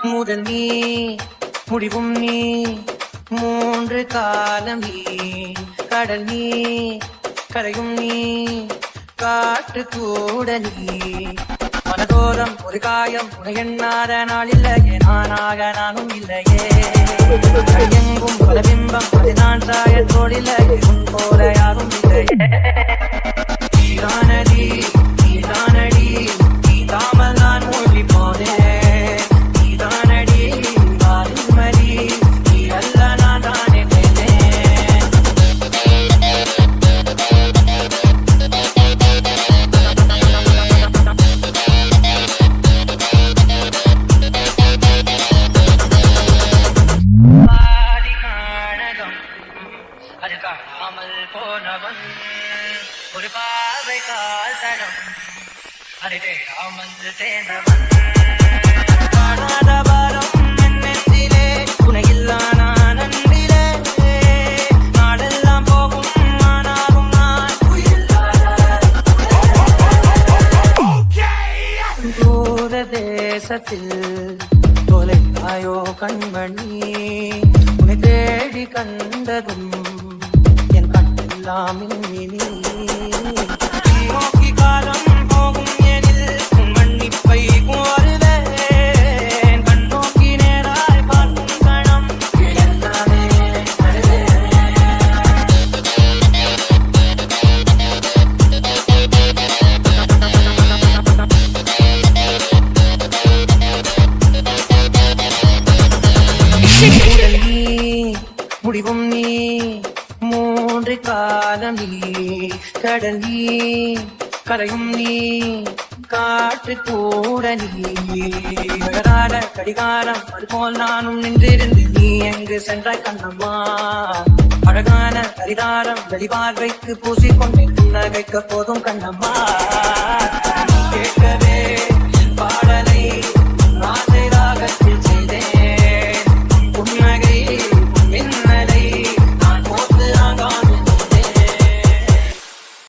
முதல் நீ முடிவும் நீ மூன்று காலம் நீ கடல் நீ கரையும் நீ காற்று கூட நீ மனதோரம் ஒரு காயம் உன எண்ணாத நாள் இல்லையே நானாக நானும் இல்லையே எங்கும் பல பிம்பம் அது நான் சாயத்தோடில்லையே உன் போல யாரும் இல்லையே நீதானடி நீதானடி நீ தாமல் நான் மூழ்கி போனேன் நீதானடி வாரிமதி நீ அல்ல நான் தானே பேனேன் பாதி காணகம் அது காணாமல் போனவன் ஒரு பாவை கால் தடம் அதை தேடாமல் சேர்ந்தவன் காணாத பாரம் என் நெஞ்சிலே துணையில்லா நான் அன்பிலே நாடெல்லாம் போகும் நானாகும் நான் தூர தேசத்தில் தொலைத்தாயோ கண்மணி உன்னை தேடி கண்டதும் என் கண்ணெல்லாம் மின்மினி நோக்கி காலம் போகும் எனில் உன் மன்னிப்பை கோருவேன் கண்ணோக்கி நேராய் பார்க்கும் கணம் எல்லாமே முதல் நீ முடிவும் நீ மூன்று காலம் நீ கடல் நீ கரையும் நீ காற்று கூட நீ நகராட கடிகாரம் அதுபோல் நானும் நின்றிருந்து நீ எங்கு சென்றாய் கண்ணம்மா அழகான கரிதாரம் வெளிபார்வைக்கு பூசிக்கொண்டேன் புன்னகைக்க போதும் கண்ணம்மா